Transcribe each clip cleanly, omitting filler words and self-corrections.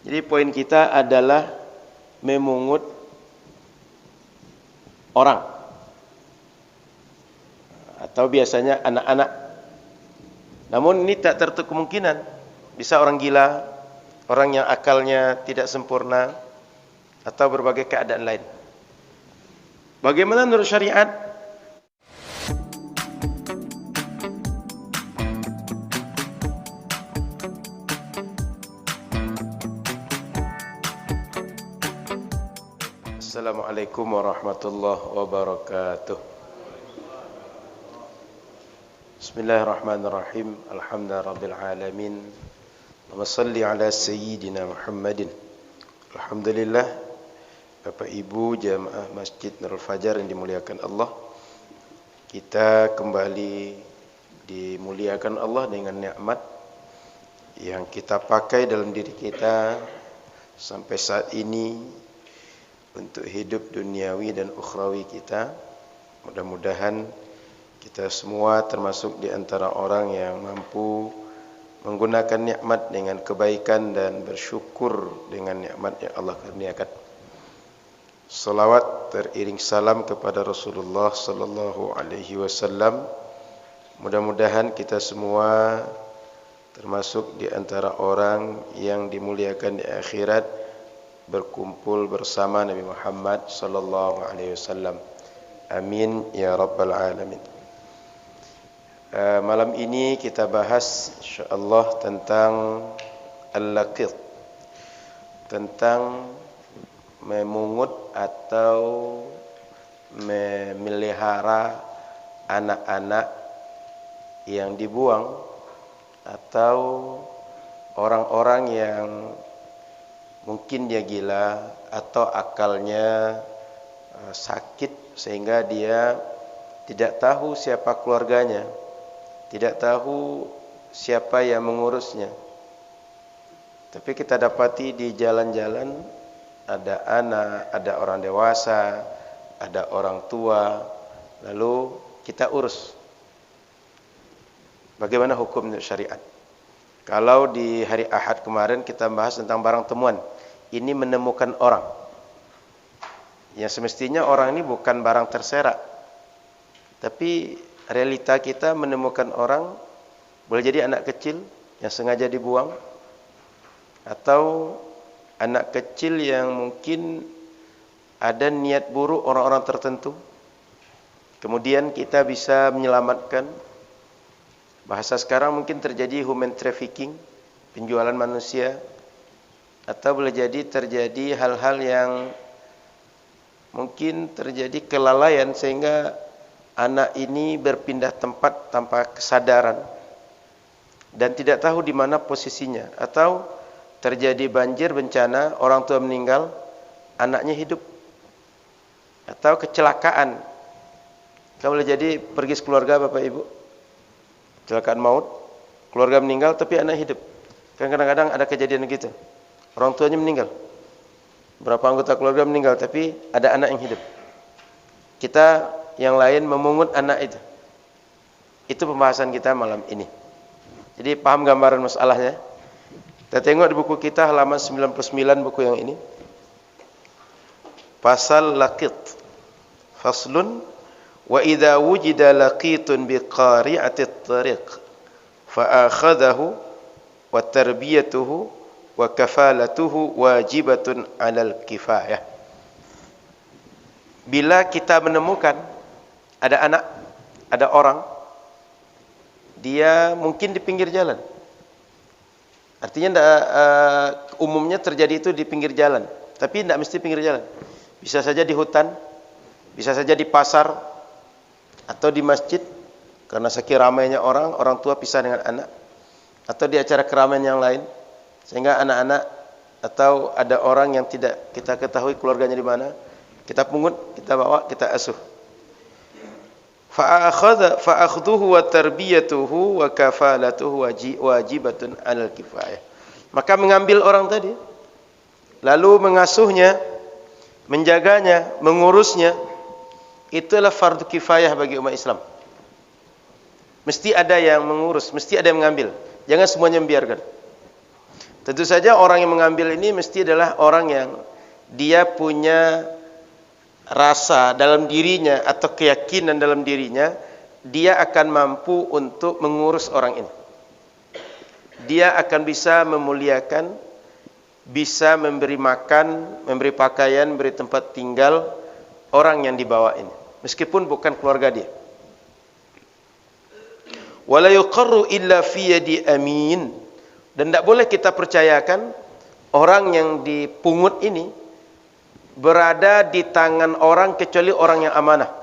Jadi poin kita adalah memungut orang atau biasanya anak-anak. Namun ini tak tertutup kemungkinan bisa orang gila, orang yang akalnya tidak sempurna, atau berbagai keadaan lain. Bagaimana menurut syariat? Assalamualaikum warahmatullahi wabarakatuh. Bismillahirrahmanirrahim. Alhamdulillahirabbil alamin. Wa shalli ala sayyidina Muhammadin. Alhamdulillah, Bapak Ibu jamaah Masjid Nurul Fajar yang dimuliakan Allah. Kita kembali dimuliakan Allah dengan nikmat yang kita pakai dalam diri kita sampai saat ini untuk hidup duniawi dan ukhrawi kita. Mudah-mudahan kita semua termasuk di antara orang yang mampu menggunakan nikmat dengan kebaikan dan bersyukur dengan nikmat yang Allah karuniakan. Salawat teriring salam kepada Rasulullah sallallahu alaihi wasallam. Mudah-mudahan kita semua termasuk di antara orang yang dimuliakan di akhirat, berkumpul bersama Nabi Muhammad sallallahu alaihi wasallam. Amin ya rabbal alamin. Malam ini kita bahas insyaallah tentang al-laqit, tentang memungut atau memelihara anak-anak yang dibuang atau orang-orang yang mungkin dia gila atau akalnya sakit sehingga dia tidak tahu siapa keluarganya, tidak tahu siapa yang mengurusnya. Tapi kita dapati di jalan-jalan ada anak, ada orang dewasa, ada orang tua, lalu kita urus. Bagaimana hukum syariat? Kalau di hari Ahad kemarin kita bahas tentang barang temuan, ini menemukan orang. Yang semestinya orang ini bukan barang terserak. Tapi realita kita menemukan orang, boleh jadi anak kecil yang sengaja dibuang, atau anak kecil yang mungkin ada niat buruk orang-orang tertentu. Kemudian kita bisa menyelamatkan. Bahasa sekarang mungkin terjadi human trafficking, penjualan manusia, atau boleh jadi terjadi hal-hal yang mungkin terjadi kelalaian sehingga anak ini berpindah tempat tanpa kesadaran dan tidak tahu di mana posisinya, atau terjadi banjir, bencana, orang tua meninggal, anaknya hidup, atau kecelakaan. Kalau boleh jadi pergi sekeluarga Bapak Ibu, kecelakaan maut, keluarga meninggal tapi anak hidup. Kan kadang-kadang ada kejadian gitu. Orang tuanya meninggal, berapa anggota keluarga meninggal, tapi ada anak yang hidup. Kita yang lain memungut anak itu. Itu pembahasan kita malam ini. Jadi paham gambaran masalahnya? Kita tengok di buku kita halaman 99 buku yang ini. Pasal laqit. Faslun wa idza wujida laqitun biqari'atit tariq fa akhadahu wa tarbiyatuhu wa kafalatuhu wajibatun 'alal kifayah. Bila kita menemukan ada anak, ada orang, dia mungkin di pinggir jalan. Artinya umumnya terjadi itu di pinggir jalan, tapi tidak mesti pinggir jalan. Bisa saja di hutan, bisa saja di pasar, atau di masjid, karena saking ramainya orang, orang tua pisah dengan anak, atau di acara keramaian yang lain, sehingga anak-anak atau ada orang yang tidak kita ketahui keluarganya di mana, kita pungut, kita bawa, kita asuh. Fa'akhduhu wa tarbiyatuhu wa kafalatuhu wajibatun 'alal kifayah. Maka mengambil orang tadi, lalu mengasuhnya, menjaganya, mengurusnya, itulah fardu kifayah bagi umat Islam. Mesti ada yang mengurus, mesti ada yang mengambil. Jangan semuanya membiarkan. Tentu saja orang yang mengambil ini mesti adalah orang yang dia punya rasa dalam dirinya atau keyakinan dalam dirinya, dia akan mampu untuk mengurus orang ini. Dia akan bisa memuliakan, bisa memberi makan, memberi pakaian, memberi tempat tinggal orang yang dibawa ini, meskipun bukan keluarga dia. Wala yuqarru illa fi yadi amin. Dan tidak boleh kita percayakan orang yang dipungut ini berada di tangan orang kecuali orang yang amanah.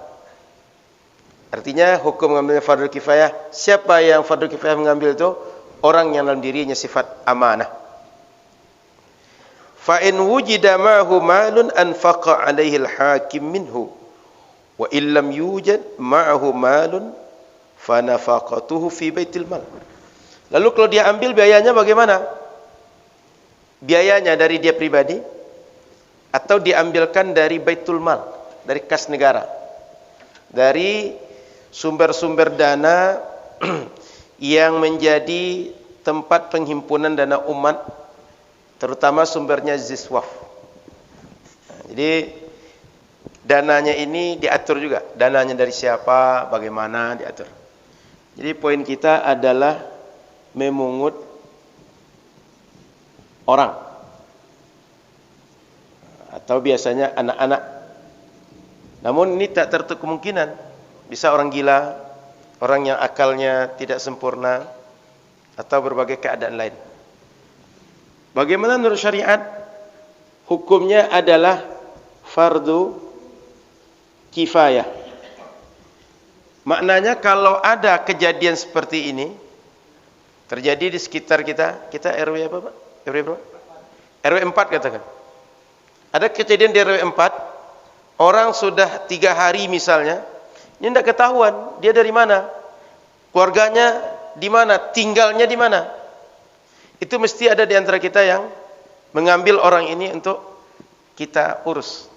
Artinya hukum mengambilnya fardhu kifayah. Siapa yang fardhu kifayah mengambil itu? Orang yang dalam dirinya sifat amanah. Fa in wujida ma'hu malun anfaqa 'alaihi al-hakim minhu wa illam yujad ma'hu malun fa nafaqatuhu fi baitil mal. Lalu kalau dia ambil, biayanya bagaimana? Biayanya dari dia pribadi atau diambilkan dari baitul mal, dari kas negara, dari sumber-sumber dana yang menjadi tempat penghimpunan dana umat, terutama sumbernya ziswaf. Jadi dananya ini diatur juga, dananya dari siapa, bagaimana diatur. Jadi poin kita adalah memungut orang, atau biasanya anak-anak. Namun ini tak tertutup kemungkinan bisa orang gila, orang yang akalnya tidak sempurna, atau berbagai keadaan lain. Bagaimana menurut syariat? Hukumnya adalah fardu kifayah. Maknanya kalau ada kejadian seperti ini terjadi di sekitar kita RW apa Pak? RW berapa? RW 4 katakan. Ada kejadian di RW 4, orang sudah 3 hari misalnya, ini tidak ketahuan dia dari mana, keluarganya di mana, tinggalnya di mana. Itu mesti ada di antara kita yang mengambil orang ini untuk kita urus.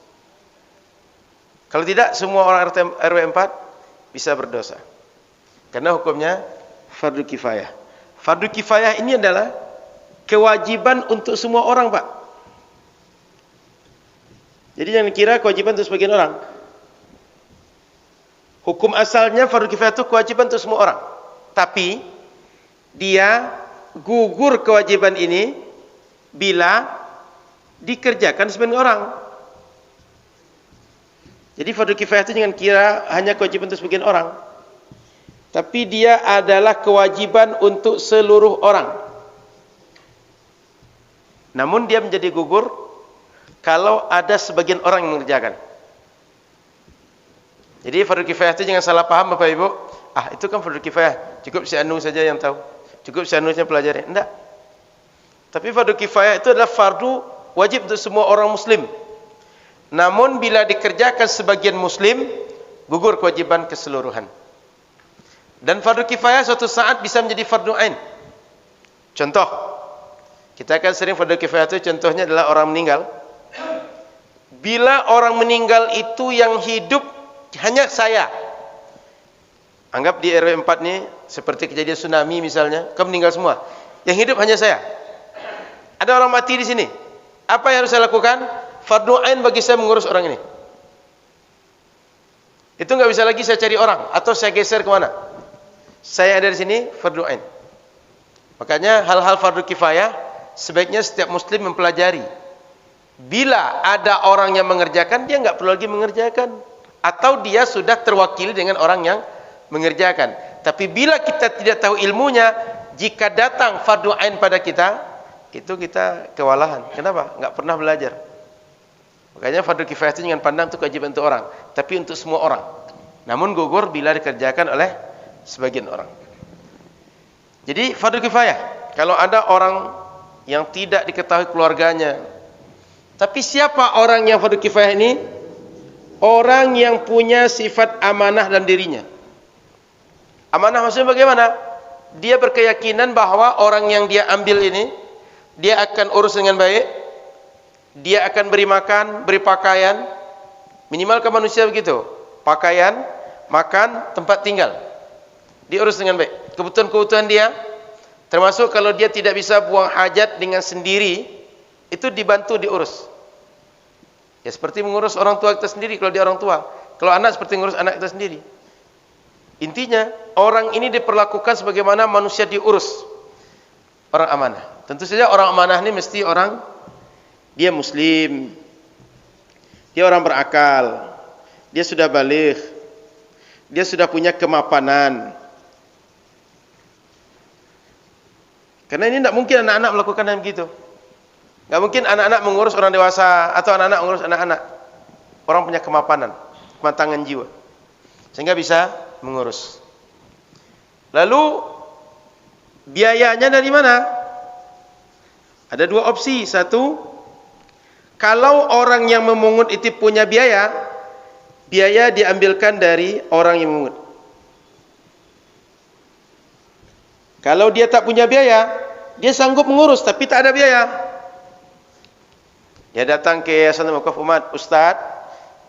Kalau tidak, semua orang RW 4 bisa berdosa. Karena hukumnya fardu kifayah. Fardu kifayah ini adalah kewajiban untuk semua orang, Pak. Jadi jangan kira kewajiban untuk sebagian orang. Hukum asalnya fardu kifayah itu kewajiban untuk semua orang. Tapi dia gugur kewajiban ini bila dikerjakan sebagian orang. Jadi fardu kifayah itu jangan kira hanya kewajiban untuk sebagian orang. Tapi dia adalah kewajiban untuk seluruh orang. Namun dia menjadi gugur kalau ada sebagian orang yang mengerjakan. Jadi fardu kifayah itu jangan salah paham Bapak Ibu. Itu kan fardu kifayah, cukup si Anu saja yang tahu, cukup si Anu saja pelajari. Tidak. Tapi fardu kifayah itu adalah fardu wajib untuk semua orang muslim. Namun bila dikerjakan sebagian muslim, gugur kewajiban keseluruhan. Dan fardu kifayah suatu saat bisa menjadi fardu ain. Contoh, kita akan sering fardu kifayah itu contohnya adalah orang meninggal. Bila orang meninggal itu yang hidup hanya saya. Anggap di RW 4 ini seperti kejadian tsunami misalnya, kamu meninggal semua. Yang hidup hanya saya. Ada orang mati di sini. Apa yang harus saya lakukan? Fardu ain bagi saya mengurus orang ini. Itu nggak bisa lagi saya cari orang atau saya geser kemana. Saya ada di sini, fardu ain. Makanya hal-hal fardu kifayah sebaiknya setiap muslim mempelajari. Bila ada orang yang mengerjakan, dia nggak perlu lagi mengerjakan, atau dia sudah terwakili dengan orang yang mengerjakan. Tapi bila kita tidak tahu ilmunya, jika datang fardu ain pada kita, itu kita kewalahan. Kenapa? Nggak pernah belajar. Makanya fardu kifayah itu jangan pandang itu kewajiban untuk orang, tapi untuk semua orang. Namun gugur bila dikerjakan oleh sebagian orang. Jadi fardu kifayah, kalau ada orang yang tidak diketahui keluarganya, tapi siapa orang yang fardu kifayah ini? Orang yang punya sifat amanah dalam dirinya. Amanah maksudnya bagaimana? Dia berkeyakinan bahwa orang yang dia ambil ini, dia akan urus dengan baik, dia akan beri makan, beri pakaian, minimal ke manusia begitu, pakaian, makan, tempat tinggal, diurus dengan baik, kebutuhan-kebutuhan dia Termasuk kalau dia tidak bisa buang hajat dengan sendiri, itu dibantu diurus. Ya seperti mengurus orang tua kita sendiri kalau dia orang tua. Kalau anak seperti mengurus anak kita sendiri. Intinya, orang ini diperlakukan sebagaimana manusia diurus. Orang amanah. Tentu saja orang amanah ini mesti orang, dia muslim, dia orang berakal, dia sudah baligh, dia sudah punya kemapanan. Karena ini tidak mungkin anak-anak melakukan yang begitu. Tidak mungkin anak-anak mengurus orang dewasa atau anak-anak mengurus anak-anak. Orang punya kemapanan, kematangan jiwa, sehingga bisa mengurus. Lalu biayanya dari mana? Ada dua opsi. Satu, kalau orang yang memungut itu punya biaya, biaya diambilkan dari orang yang memungut. Kalau dia tak punya biaya, dia sanggup mengurus tapi tak ada biaya. Dia datang ke Yayasan Wakaf Umat, Ustaz,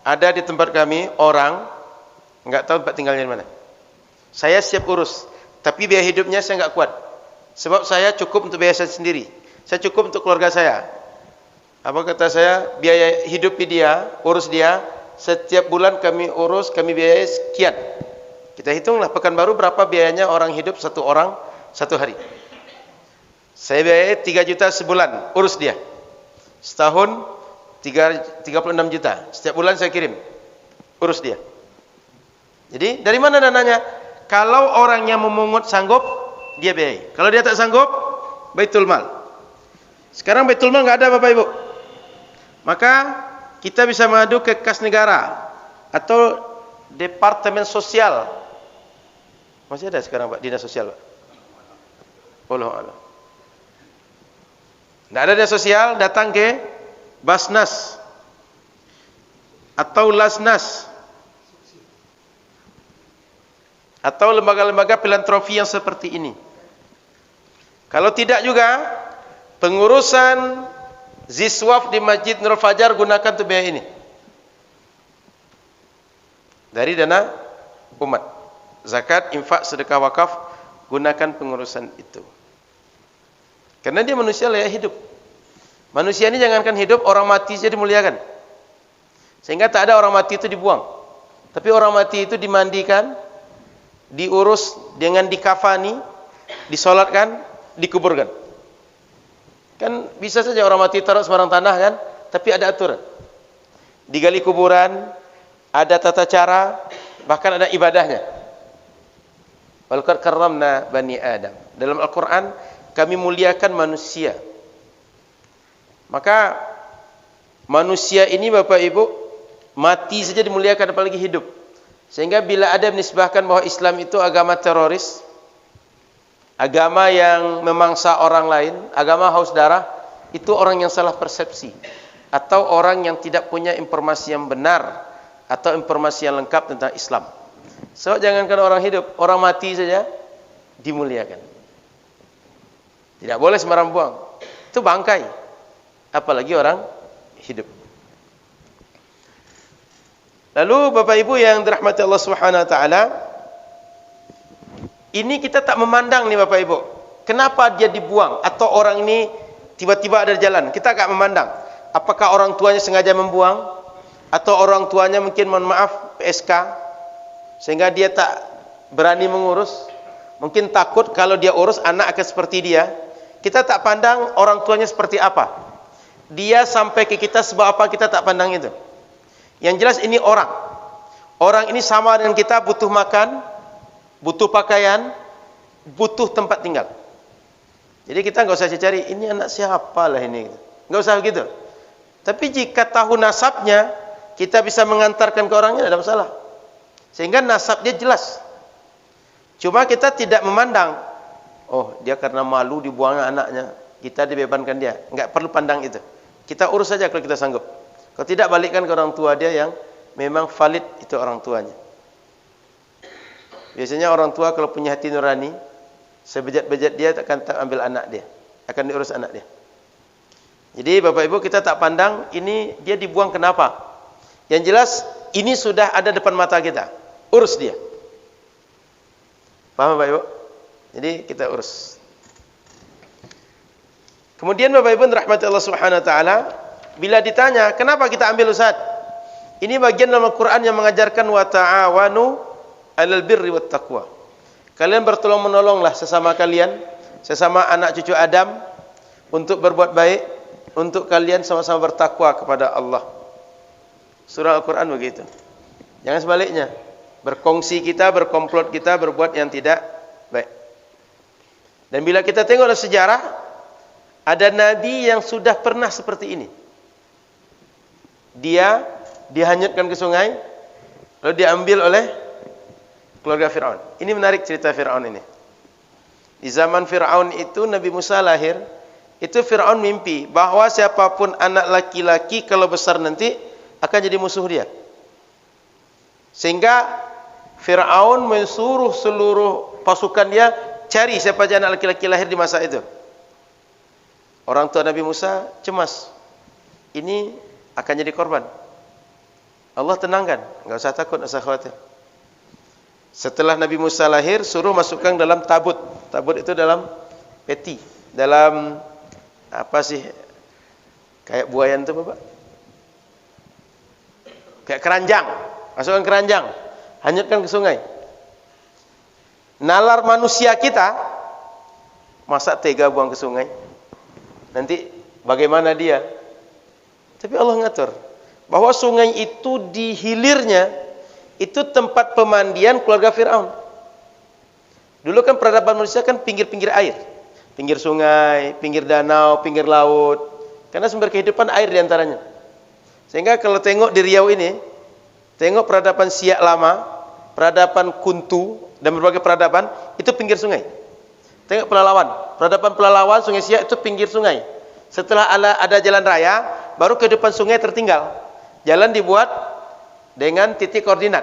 ada di tempat kami orang enggak tahu tempat tinggalnya di mana. Saya siap urus, tapi biaya hidupnya saya enggak kuat. Sebab saya cukup untuk biaya saya sendiri. Saya cukup untuk keluarga saya. Apa kata saya? Biaya hidup dia, urus dia, setiap bulan kami urus, kami biaya sekian. Kita hitunglah Pekanbaru berapa biayanya orang hidup satu orang satu hari. Saya biaya 3 juta sebulan, urus dia. Setahun 36 juta. Setiap bulan saya kirim, urus dia. Jadi dari mana dananya? Kalau orang yang memungut sanggup, dia biayai. Kalau dia tak sanggup, Baitul Mal. Sekarang Baitul Mal enggak ada Bapak Ibu. Maka kita bisa mengadu ke kas negara atau Departemen Sosial. Masih ada sekarang Pak, Dinas Sosial Pak? Wallahu a'lam. Tidak ada dinas sosial, datang ke Basnas atau Lasnas atau lembaga-lembaga filantropi yang seperti ini. Kalau tidak juga, pengurusan Ziswaf di Masjid Nurul Fajar gunakan untuk biaya ini dari dana umat, zakat, infak, sedekah, wakaf, gunakan pengurusan itu. Karena dia manusia layak hidup. Manusia ini jangankan hidup, orang mati saja dimuliakan. Sehingga tak ada orang mati itu dibuang. Tapi orang mati itu dimandikan, diurus dengan dikafani, disolatkan, dikuburkan. Kan bisa saja orang mati taruh sembarang tanah kan, tapi ada aturan. Digali kuburan, ada tata cara, bahkan ada ibadahnya. Walaqad karramna bani Adam. Dalam Al-Quran kami muliakan manusia. Maka manusia ini Bapak Ibu mati saja dimuliakan, apalagi hidup. Sehingga bila ada menisbahkan bahwa Islam itu agama teroris, agama yang memangsa orang lain, agama haus darah, itu orang yang salah persepsi atau orang yang tidak punya informasi yang benar atau informasi yang lengkap tentang Islam. So jangankan orang hidup, orang mati saja dimuliakan. Tidak boleh sembarang buang. Itu bangkai. Apalagi orang hidup. Lalu Bapak Ibu yang dirahmati Allah Subhanahu wa taala, ini kita tak memandang nih Bapak Ibu. Kenapa dia dibuang atau orang ini tiba-tiba ada di jalan? Kita tak memandang. Apakah orang tuanya sengaja membuang atau orang tuanya mungkin mohon maaf PSK sehingga dia tak berani mengurus? Mungkin takut kalau dia urus anak akan seperti dia. Kita tak pandang orang tuanya seperti apa. Dia sampai ke kita sebab apa, kita tak pandang itu. Yang jelas ini orang. Orang ini sama dengan kita, butuh makan, butuh pakaian, butuh tempat tinggal. Jadi kita enggak usah cari ini anak siapa lah ini. Enggak usah begitu. Tapi jika tahu nasabnya, kita bisa mengantarkan ke orangnya, tidak ada masalah. Sehingga nasab dia jelas. Cuma kita tidak memandang, oh dia karena malu dibuangnya anaknya, kita dibebankan dia. Enggak perlu pandang itu. Kita urus saja kalau kita sanggup. Kalau tidak, balikkan ke orang tua dia yang memang valid itu orang tuanya. Biasanya orang tua kalau punya hati nurani, sebejat-bejat dia akan tak ambil anak dia, akan diurus anak dia. Jadi Bapak Ibu kita tak pandang ini dia dibuang kenapa. Yang jelas ini sudah ada depan mata kita, urus dia. Paham Bapak Ibu? Jadi kita urus. Kemudian Bapak Ibu rahmati Allah Subhanahu wa taala, bila ditanya, "Kenapa kita ambil Ustaz?" Ini bagian dalam Al-Qur'an yang mengajarkan wa ta'awanu 'alal birri wat taqwa. Kalian bertolong-menolonglah sesama kalian, sesama anak cucu Adam untuk berbuat baik, untuk kalian sama-sama bertakwa kepada Allah. Surah Al-Qur'an begitu. Jangan sebaliknya. Berkongsi kita, berkomplot kita, berbuat yang tidak baik. Dan bila kita tengok dalam sejarah, ada nabi yang sudah pernah seperti ini. Dia dihanyutkan ke sungai, lalu diambil oleh keluarga Fir'aun. Ini menarik cerita Fir'aun ini. Di zaman Fir'aun itu Nabi Musa lahir, itu Fir'aun mimpi bahwa siapapun anak laki-laki kalau besar nanti akan jadi musuh dia. Sehingga Fir'aun mensuruh seluruh pasukan dia cari siapa saja anak laki-laki lahir di masa itu. Orang tua Nabi Musa cemas. Ini akan jadi korban. Allah tenangkan, enggak usah takut, enggak usah khawatir. Setelah Nabi Musa lahir, suruh masukkan dalam tabut. Tabut itu dalam peti, dalam apa sih? Kayak buayan itu, Bapak? Kayak keranjang. Masukkan keranjang, hanyutkan ke sungai. Nalar manusia kita, masa tega buang ke sungai? Nanti bagaimana dia? Tapi Allah ngatur bahwa sungai itu di hilirnya itu tempat pemandian keluarga Fir'aun. Dulu kan peradaban manusia kan pinggir-pinggir air, pinggir sungai, pinggir danau, pinggir laut, karena sumber kehidupan air diantaranya. Sehingga kalau tengok di Riau ini, tengok peradaban Siak lama, peradaban Kuntu, dan berbagai peradaban, itu pinggir sungai. Tengok Pelalawan, peradaban Pelalawan, Sungai Siak itu pinggir sungai. Setelah ada jalan raya, baru kehidupan sungai tertinggal. Jalan dibuat dengan titik koordinat.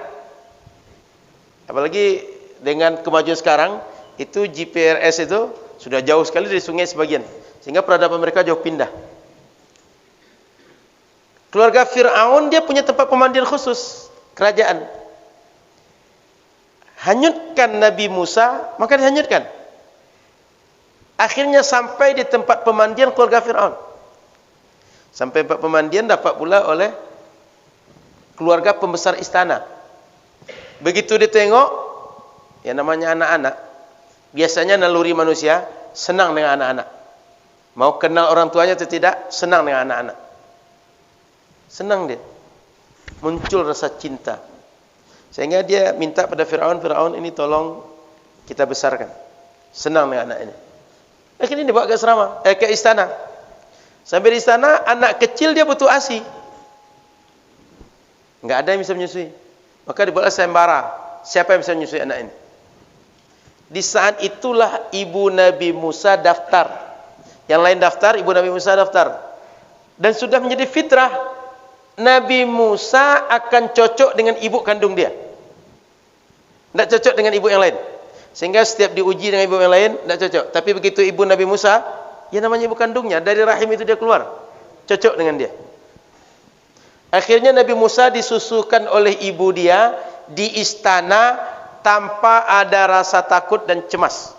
Apalagi dengan kemajuan sekarang, itu GPRS itu sudah jauh sekali dari sungai sebagian. Sehingga peradaban mereka jauh pindah. Keluarga Fir'aun dia punya tempat pemandian khusus, kerajaan. Hanyutkan Nabi Musa, maka dihanyutkan. Akhirnya sampai di tempat pemandian keluarga Fir'aun. Sampai tempat pemandian dapat pula oleh keluarga pembesar istana. Begitu ditengok, yang namanya anak-anak, biasanya naluri manusia senang dengan anak-anak. Mau kenal orang tuanya atau tidak, senang dengan anak-anak. Senang dia. Muncul rasa cinta. Sehingga dia minta pada Fir'aun, Fir'aun ini tolong kita besarkan. Senang dengan anak ini. Akhirnya dibawa ke asrama, ke istana. Sampai di istana, anak kecil dia butuh ASI. Enggak ada yang bisa menyusui. Maka dibuatlah sayembara. Siapa yang bisa menyusui anak ini? Di saat itulah ibu Nabi Musa daftar. Yang lain daftar, ibu Nabi Musa daftar. Dan sudah menjadi fitrah, Nabi Musa akan cocok dengan ibu kandung dia. Tidak cocok dengan ibu yang lain. Sehingga setiap diuji dengan ibu yang lain, tidak cocok. Tapi begitu ibu Nabi Musa, ya namanya ibu kandungnya, dari rahim itu dia keluar. Cocok dengan dia. Akhirnya Nabi Musa disusukan oleh ibu dia di istana tanpa ada rasa takut dan cemas.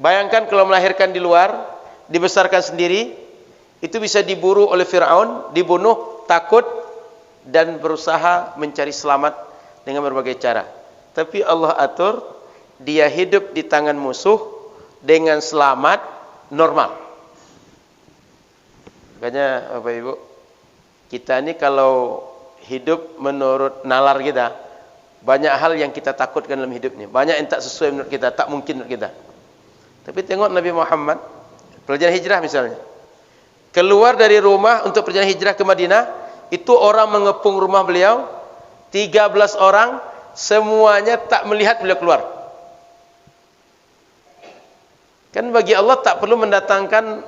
Bayangkan kalau melahirkan di luar, dibesarkan sendiri, itu bisa diburu oleh Fir'aun, dibunuh, takut, dan berusaha mencari selamat dengan berbagai cara. Tapi Allah atur, dia hidup di tangan musuh dengan selamat, normal. Makanya Bapak Ibu, kita ini kalau hidup menurut nalar kita, banyak hal yang kita takutkan dalam hidup ini. Banyak yang tak sesuai menurut kita, tak mungkin menurut kita. Tapi tengok Nabi Muhammad, perjalanan hijrah misalnya. Keluar dari rumah untuk perjalanan hijrah ke Madinah, itu orang mengepung rumah beliau, 13 orang, semuanya tak melihat beliau keluar. Kan bagi Allah tak perlu mendatangkan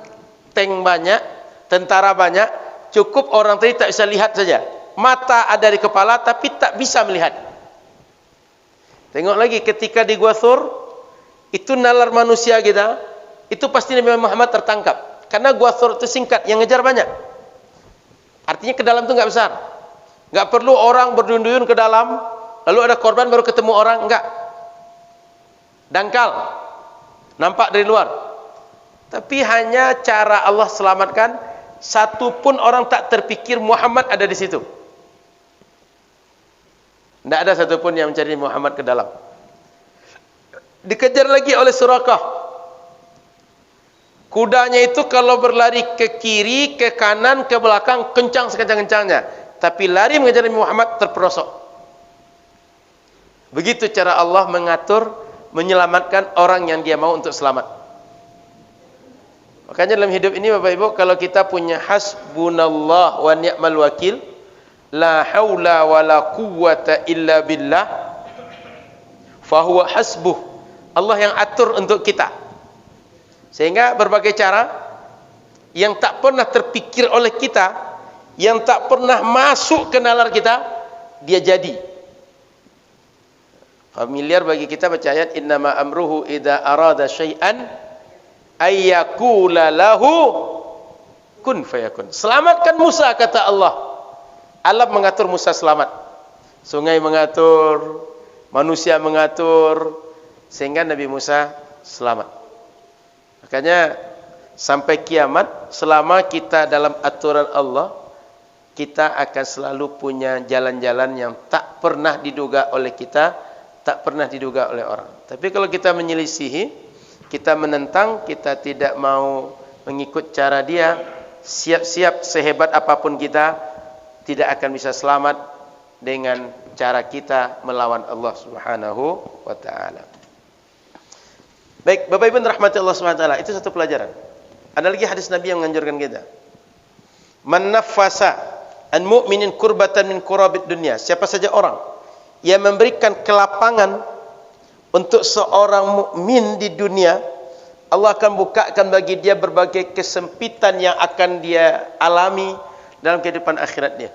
tank banyak, tentara banyak, cukup orang tadi tak bisa lihat saja. Mata ada di kepala tapi tak bisa melihat. Tengok lagi ketika di Gua Thur, itu nalar manusia kita, itu pasti Nabi Muhammad tertangkap. Karena Gua Thur itu singkat, yang ngejar banyak. Artinya ke dalam itu enggak besar. Enggak perlu orang berduyun-duyun ke dalam, lalu ada korban baru ketemu orang, enggak. Dangkal. Nampak dari luar. Tapi hanya cara Allah selamatkan, satu pun orang tak terpikir Muhammad ada di situ. Tidak ada satu pun yang mencari Muhammad ke dalam. Dikejar lagi oleh Surakah. Kudanya itu kalau berlari ke kiri, ke kanan, ke belakang, kencang sekencang-kencangnya. Tapi lari mengejar Muhammad terperosok. Begitu cara Allah mengatur, menyelamatkan orang yang dia mau untuk selamat. Makanya dalam hidup ini Bapak Ibu, kalau kita punya hasbunallah wa ni'mal wakil, la haula wa la quwwata illa billah, fahuwa hasbuh. Allah yang atur untuk kita. Sehingga berbagai cara yang tak pernah terpikir oleh kita, yang tak pernah masuk ke nalar kita, dia jadi. Familiar bagi kita baca ayat innama amruhu idza arada syai'an ayyakula lahu kun fayakun. Selamatkan Musa, kata Allah. Allah mengatur Musa selamat. Sungai mengatur, manusia mengatur, sehingga Nabi Musa selamat. Makanya sampai kiamat, selama kita dalam aturan Allah, kita akan selalu punya jalan-jalan yang tak pernah diduga oleh kita, tak pernah diduga oleh orang. Tapi kalau kita menyelisihi, kita menentang, kita tidak mau mengikut cara dia, siap-siap sehebat apapun kita, tidak akan bisa selamat dengan cara kita melawan Allah Subhanahu wa taala. Baik, Bapak Ibu rahmati Allah Subhanahu wa taala, itu satu pelajaran. Ada lagi hadis Nabi yang menganjurkan kita. Man naffasa an mu'minin kurbatan min kurabid dunya. Siapa saja orang yang memberikan kelapangan untuk seorang mukmin di dunia, Allah akan bukakan bagi dia berbagai kesempitan yang akan dia alami dalam kehidupan akhirat dia.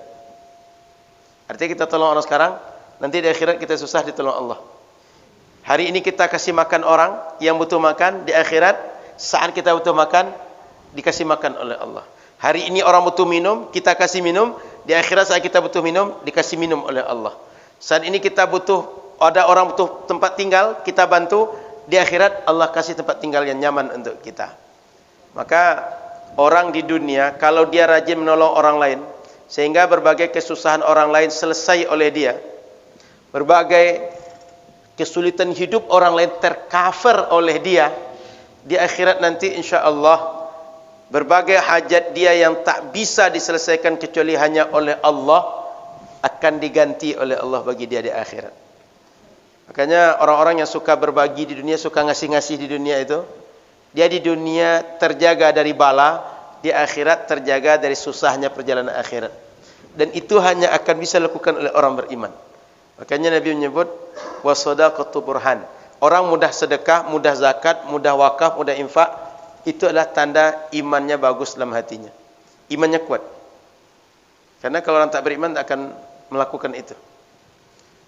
Artinya kita tolong orang sekarang, nanti di akhirat kita susah ditolong Allah. Hari ini kita kasih makan orang yang butuh makan, di akhirat saat kita butuh makan dikasih makan oleh Allah. Hari ini orang butuh minum, kita kasih minum, di akhirat saat kita butuh minum dikasih minum oleh Allah. Saat ini kita butuh, ada orang butuh tempat tinggal, kita bantu, di akhirat Allah kasih tempat tinggal yang nyaman untuk kita. Maka orang di dunia kalau dia rajin menolong orang lain, sehingga berbagai kesusahan orang lain selesai oleh dia, berbagai kesulitan hidup orang lain tercover oleh dia, di akhirat nanti insya-Allah berbagai hajat dia yang tak bisa diselesaikan kecuali hanya oleh Allah akan diganti oleh Allah bagi dia di akhirat. Makanya orang-orang yang suka berbagi di dunia, suka ngasih-ngasih di dunia itu, dia di dunia terjaga dari bala, di akhirat terjaga dari susahnya perjalanan akhirat. Dan itu hanya akan bisa dilakukan oleh orang beriman. Makanya Nabi menyebut wasadaqatu burhan. Orang mudah sedekah, mudah zakat, mudah wakaf, mudah infak, itu adalah tanda imannya bagus dalam hatinya. Imannya kuat. Karena kalau orang tak beriman tak akan melakukan itu.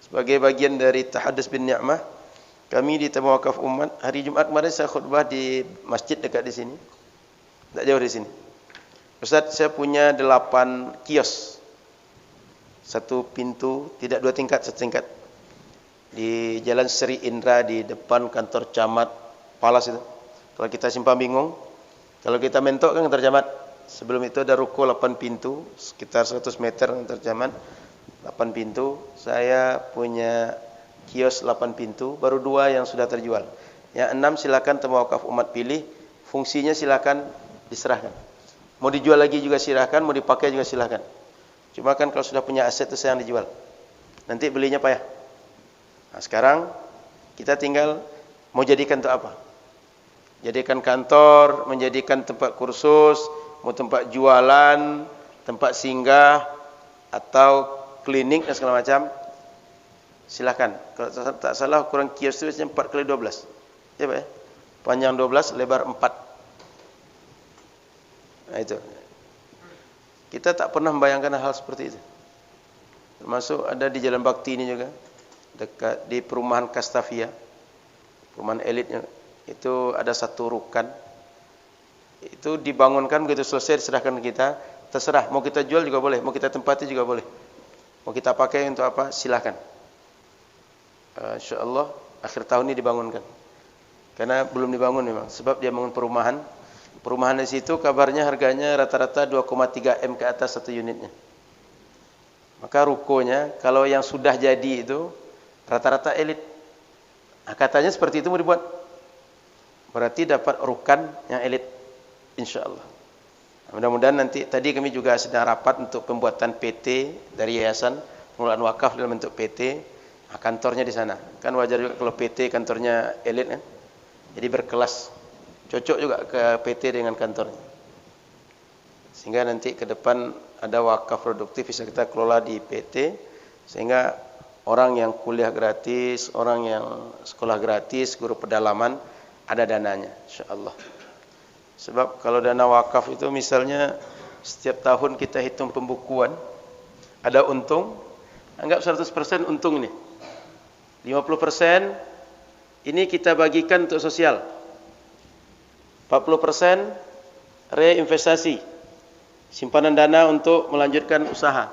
Sebagai bagian dari Tahadus bin Ni'mah, kami di Taman Wakaf Umat, hari Jumat kemarin saya khutbah di masjid dekat di sini. Tak jauh di sini. Ustaz, saya punya 8 kios. Satu pintu, tidak 2 tingkat, 1 tingkat. Di Jalan Seri Indra, di depan kantor camat Palas itu. Kalau kita simpang bingung, kalau kita mentok kan kantor camat. Sebelum itu ada ruko 8 pintu, sekitar 100 meter kantor camat. 8 pintu. Saya punya kios 8 pintu, baru 2 yang sudah terjual. Yang 6 silakan Taman Wakaf Umat pilih, fungsinya silakan diserahkan. Mau dijual lagi juga silakan, mau dipakai juga silakan. Cuma kan kalau sudah punya aset itu sayang dijual. Nanti belinya payah. Nah, sekarang kita tinggal mau jadikan untuk apa? Jadikan kantor, menjadikan tempat kursus, mau tempat jualan, tempat singgah, atau klinik dan segala macam. Silakan. Kalau tak salah ukuran kios itu 4x12. Ya Pak ya? Panjang 12, lebar 4. Nah itu. Kita tak pernah membayangkan hal seperti itu. Termasuk ada di Jalan Bakti ini juga, dekat di perumahan Kastafia, perumahan elitnya. Itu ada satu rukan. Itu dibangunkan, begitu selesai diserahkan kita. Terserah, mau kita jual juga boleh, mau kita tempati juga boleh. Mau kita pakai untuk apa? Silakan. InsyaAllah akhir tahun ini dibangunkan. Karena belum dibangun memang, sebab dia bangun perumahan. Perumahan di situ kabarnya harganya rata-rata 2,3 M ke atas satu unitnya. Maka rukonya kalau yang sudah jadi itu rata-rata elit. Nah, katanya seperti itu mau dibuat. Berarti dapat rukan yang elit, insyaallah. Mudah-mudahan nanti tadi kami juga sedang rapat untuk pembuatan PT dari yayasan pengelolaan wakaf dalam bentuk PT. Nah, kantornya di sana. Kan wajar juga kalau PT kantornya elit kan. Jadi berkelas. Cocok juga ke PT dengan kantornya. Sehingga nanti ke depan ada wakaf produktif bisa kita kelola di PT. Sehingga orang yang kuliah gratis, orang yang sekolah gratis, guru pedalaman, ada dananya, insyaallah. Sebab kalau dana wakaf itu misalnya setiap tahun kita hitung pembukuan, ada untung, anggap 100% untung ini. 50% ini kita bagikan untuk sosial. 40% reinvestasi, simpanan dana untuk melanjutkan usaha.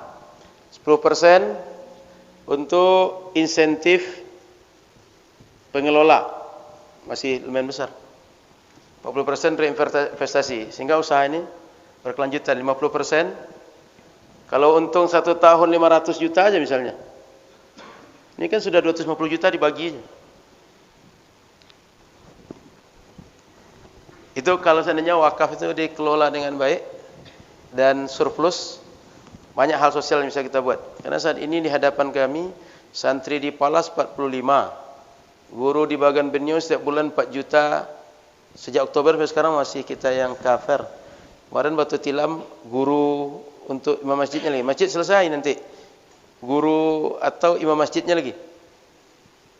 10% untuk insentif pengelola, masih lumayan besar. 40% reinvestasi, sehingga usaha ini berkelanjutan. 50%, kalau untung 1 tahun 500 juta aja misalnya, ini kan sudah 250 juta dibagi. Itu kalau seandainya wakaf itu dikelola dengan baik dan surplus, banyak hal sosial yang bisa kita buat. Karena saat ini di hadapan kami santri di Palas 45, guru di Bagan Benio setiap bulan 4 juta. Sejak Oktober sampai sekarang masih kita yang cover. Kemarin Batu Tilam guru untuk imam masjidnya lagi. Masjid selesai nanti, guru atau imam masjidnya lagi.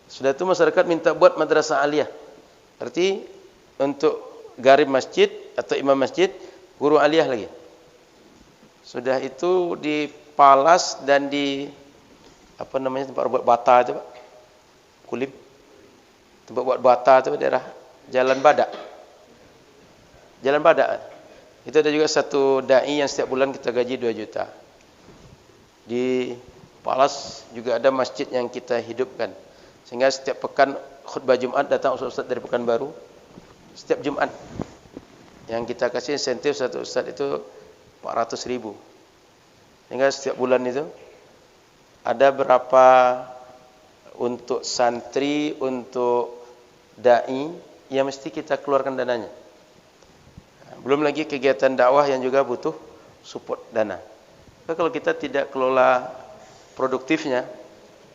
Sudah itu masyarakat minta buat madrasah aliyah. Berarti untuk garib masjid atau imam masjid, guru aliyah lagi. Sudah itu di Palas dan di apa namanya tempat buat bata itu, Pak. Kulim. Tempat buat bata itu daerah Jalan Badak. Jalan Badak. Itu ada juga satu dai yang setiap bulan kita gaji 2 juta. Di Palas juga ada masjid yang kita hidupkan. Sehingga setiap pekan khutbah Jumat datang ustaz-ustaz dari Pekanbaru. Setiap Jumat yang kita kasih insentif satu ustaz itu 400.000. Sehingga setiap bulan itu ada berapa untuk santri, untuk dai yang mesti kita keluarkan dananya. Belum lagi kegiatan dakwah yang juga butuh support dana. Maka kalau kita tidak kelola produktifnya,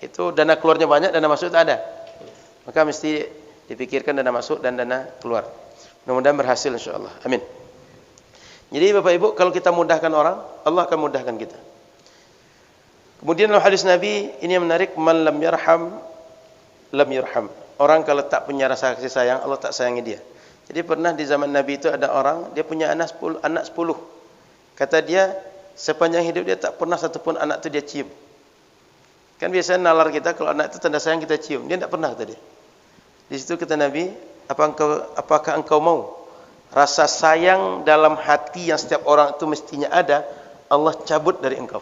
itu dana keluarnya banyak, dana masuk tak ada. Maka mesti dipikirkan dana masuk dan dana keluar. Mudah-mudahan berhasil insyaallah. Amin. Jadi Bapak Ibu, kalau kita mudahkan orang, Allah akan mudahkan kita. Kemudian dalam hadis Nabi ini yang menarik, man lam yarham lam yurham. Orang kalau tak punya rasa kasih sayang, Allah tak sayangi dia. Jadi pernah di zaman Nabi itu ada orang, dia punya anak 10. Kata dia, sepanjang hidup dia tak pernah satupun anak itu dia cium. Kan biasanya nalar kita kalau anak itu tanda sayang kita cium, dia tak pernah kata dia. Di situ kata Nabi, apakah engkau mau rasa sayang dalam hati yang setiap orang itu mestinya ada, Allah cabut dari engkau.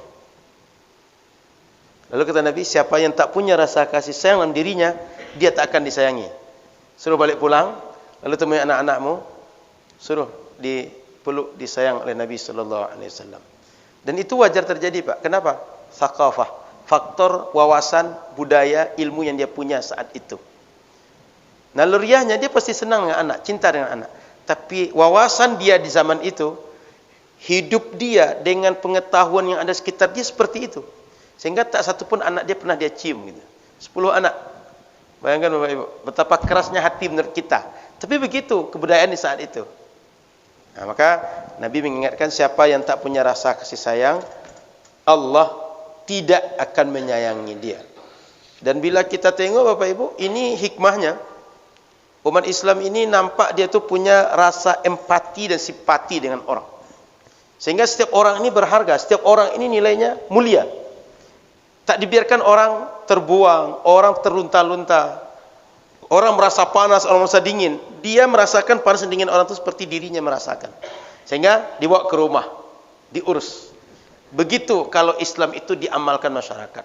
Lalu kata Nabi, siapa yang tak punya rasa kasih sayang dalam dirinya, dia tak akan disayangi. Suruh balik pulang, lalu temui anak-anakmu, suruh dipeluk, disayang oleh Nabi SAW. Dan itu wajar terjadi, Pak. Kenapa? Thaqafah, faktor wawasan, budaya, ilmu yang dia punya saat itu. Naluriahnya dia pasti senang dengan anak, cinta dengan anak. Tapi wawasan dia di zaman itu, hidup dia dengan pengetahuan yang ada sekitar dia seperti itu. Sehingga tak satu pun anak dia pernah dia cium gitu. 10 anak. Bayangkan Bapak Ibu, betapa kerasnya hati menurut kita. Tapi begitu kebudayaan di saat itu. Nah, maka Nabi mengingatkan siapa yang tak punya rasa kasih sayang, Allah tidak akan menyayangi dia. Dan bila kita tengok Bapak Ibu, ini hikmahnya. Umat Islam ini nampak dia tuh punya rasa empati dan simpati dengan orang. Sehingga setiap orang ini berharga, setiap orang ini nilainya mulia. Tak dibiarkan orang terbuang, orang terlunta-lunta. Orang merasa panas, orang merasa dingin. Dia merasakan panas dan dingin orang itu seperti dirinya merasakan. Sehingga dibawa ke rumah, diurus. Begitu kalau Islam itu diamalkan masyarakat.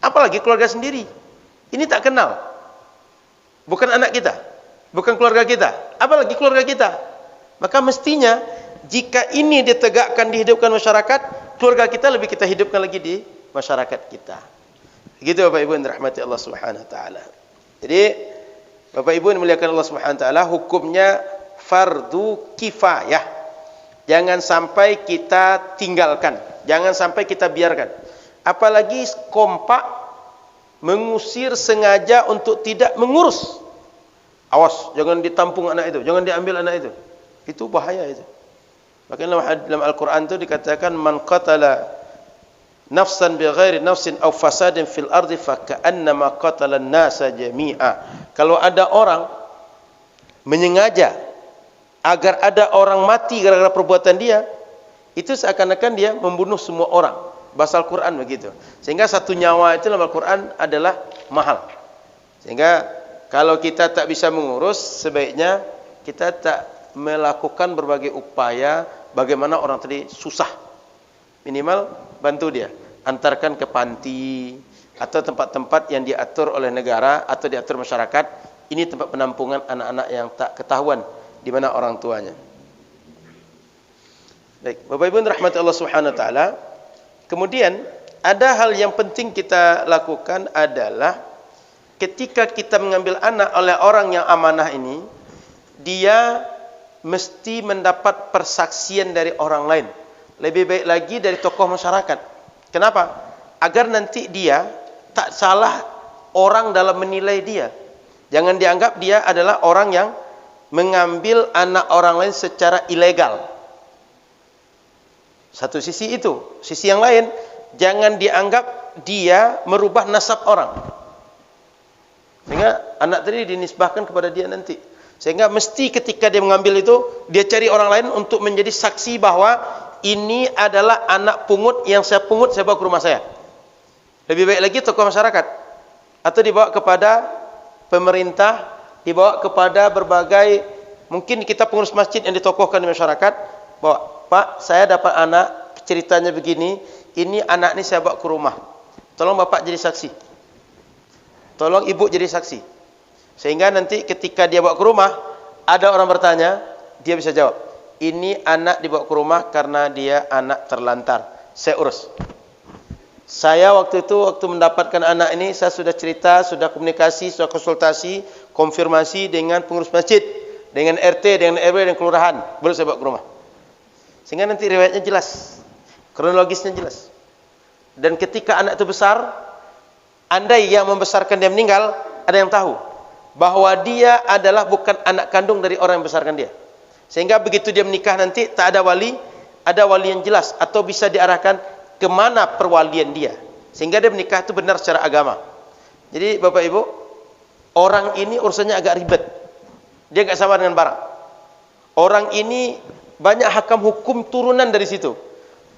Apalagi keluarga sendiri. Ini tak kenal. Bukan anak kita, bukan keluarga kita, apalagi keluarga kita. Maka mestinya jika ini ditegakkan, dihidupkan masyarakat, keluarga kita lebih kita hidupkan lagi di masyarakat kita. Gitu Bapak Ibu yang dirahmati Allah Subhanahu wa taala. Jadi Bapak Ibu yang dimuliakan Allah Subhanahu wa taala, hukumnya fardu kifayah. Jangan sampai kita tinggalkan, jangan sampai kita biarkan. Apalagi kompak mengusir sengaja untuk tidak mengurus. Awas, jangan ditampung anak itu, jangan diambil anak itu. Itu bahaya itu. Makanya dalam Al-Quran itu dikatakan man qatala nafsan bighairi nafsin aw fasadin fil ardi faka'annama qatala an-nasa jami'a. Kalau ada orang menyengaja agar ada orang mati gara-gara perbuatan dia, itu seakan-akan dia membunuh semua orang. Bahasa Al-Quran begitu. Sehingga satu nyawa itu dalam Al-Quran adalah mahal. Sehingga kalau kita tak bisa mengurus, sebaiknya kita tak melakukan berbagai upaya bagaimana orang tadi susah. Minimal bantu dia, antarkan ke panti atau tempat-tempat yang diatur oleh negara atau diatur masyarakat. Ini tempat penampungan anak-anak yang tak ketahuan di mana orang tuanya. Baik, Bapak Ibu rahmati Allah Subhanahu wa taala. Kemudian ada hal yang penting kita lakukan adalah ketika kita mengambil anak oleh orang yang amanah ini, dia mesti mendapat persaksian dari orang lain. Lebih baik lagi dari tokoh masyarakat. Kenapa? Agar nanti dia tak salah orang dalam menilai dia. Jangan dianggap dia adalah orang yang mengambil anak orang lain secara ilegal. Satu sisi itu. Sisi yang lain, jangan dianggap dia merubah nasab orang. Sehingga anak tadi dinisbahkan kepada dia nanti. Sehingga mesti ketika dia mengambil itu, dia cari orang lain untuk menjadi saksi bahwa ini adalah anak pungut yang saya pungut, saya bawa ke rumah saya. Lebih baik lagi tokoh masyarakat. Atau dibawa kepada pemerintah, dibawa kepada berbagai, mungkin kita pengurus masjid yang ditokohkan di masyarakat, bahwa Pak, saya dapat anak, ceritanya begini, ini anak ini saya bawa ke rumah. Tolong Bapak jadi saksi. Tolong Ibu jadi saksi. Sehingga nanti ketika dia bawa ke rumah, ada orang bertanya, dia bisa jawab, ini anak dibawa ke rumah karena dia anak terlantar. Saya urus. Saya waktu itu, waktu mendapatkan anak ini, saya sudah cerita, sudah komunikasi, sudah konsultasi, konfirmasi dengan pengurus masjid, dengan RT, dengan RW, dan kelurahan. Baru saya bawa ke rumah. Sehingga nanti riwayatnya jelas, kronologisnya jelas. Dan ketika anak itu besar, andai yang membesarkan dia meninggal, ada yang tahu bahwa dia adalah bukan anak kandung dari orang yang membesarkan dia. Sehingga begitu dia menikah nanti tak ada wali yang jelas, atau bisa diarahkan kemana perwalian dia. Sehingga dia menikah itu benar secara agama. Jadi Bapak Ibu, orang ini urusannya agak ribet. Dia enggak sama dengan barang. Orang ini banyak hakam hukum turunan dari situ.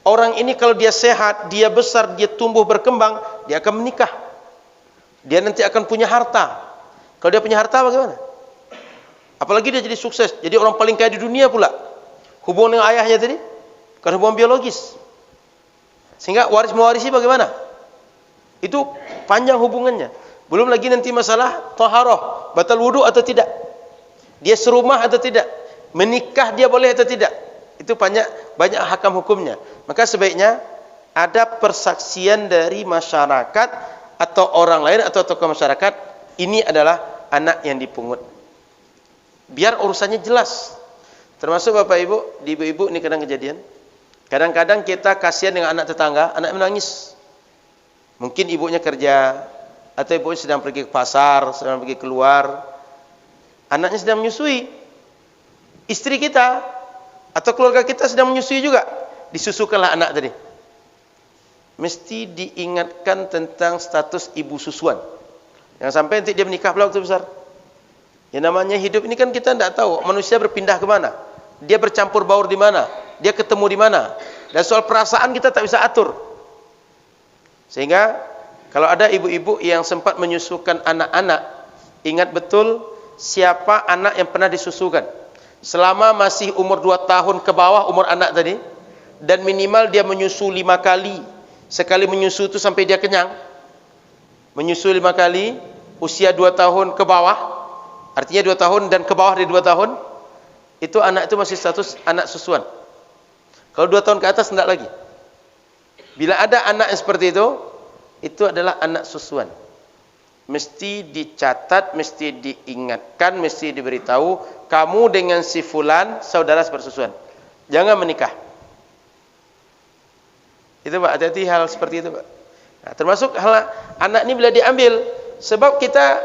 Orang ini kalau dia sehat, dia besar, dia tumbuh berkembang, dia akan menikah. Dia nanti akan punya harta. Kalau dia punya harta bagaimana? Apalagi dia jadi sukses, jadi orang paling kaya di dunia pula. Hubungan dengan ayahnya tadi, karena hubungan biologis. Sehingga waris mewarisi bagaimana? Itu panjang hubungannya. Belum lagi nanti masalah taharah, batal wudu atau tidak. Dia serumah atau tidak. Menikah dia boleh atau tidak. Itu banyak hakam hukumnya. Maka sebaiknya ada persaksian dari masyarakat atau orang lain atau tokoh masyarakat, ini adalah anak yang dipungut. Biar urusannya jelas. Termasuk Bapak Ibu, di ibu-ibu ini kadang kejadian. Kadang-kadang kita kasihan dengan anak tetangga, anak menangis. Mungkin ibunya kerja, atau ibunya sedang pergi ke pasar, sedang pergi keluar. Anaknya sedang menyusui. Istri kita atau keluarga kita sedang menyusui juga, disusukanlah anak tadi. Mesti diingatkan tentang status ibu susuan. Jangan sampai nanti dia menikah pula waktu besar. Yang namanya hidup ini kan kita tidak tahu manusia berpindah ke mana, dia bercampur baur di mana, dia ketemu di mana. Dan soal perasaan kita tak bisa atur. Sehingga kalau ada ibu-ibu yang sempat menyusukan anak-anak, ingat betul siapa anak yang pernah disusukan. Selama masih umur 2 tahun ke bawah umur anak tadi, dan minimal dia menyusu 5 kali. Sekali menyusu itu sampai dia kenyang. Menyusu 5 kali, usia 2 tahun ke bawah, artinya 2 tahun dan ke bawah dari 2 tahun. itu anak itu masih status anak susuan. Kalau 2 tahun ke atas tidak lagi. Bila ada anak yang seperti itu adalah anak susuan. Mesti dicatat, mesti diingatkan, mesti diberitahu, kamu dengan si fulan saudara sepersusuan. Jangan menikah. Itu Pak, hati-hati hal seperti itu Pak. Nah, termasuk hal anak ini bila diambil, sebab kita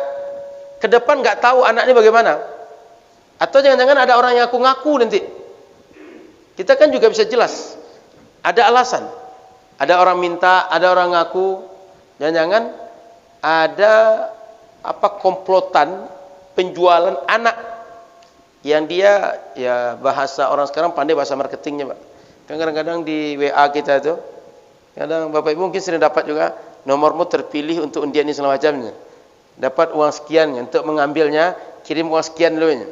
ke depan nggak tahu anak ini bagaimana. Atau jangan-jangan ada orang yang ngaku-ngaku nanti. Kita kan juga bisa jelas. Ada alasan. Ada orang minta, ada orang ngaku. Jangan-jangan ada komplotan penjualan anak yang dia, ya bahasa orang sekarang pandai bahasa marketingnya Pak. Kan kadang-kadang di WA kita itu, kadang Bapak Ibu mungkin sering dapat juga, nomormu terpilih untuk undian ini segala macamnya. Dapat uang sekian, untuk mengambilnya kirim uang sekian dulunya.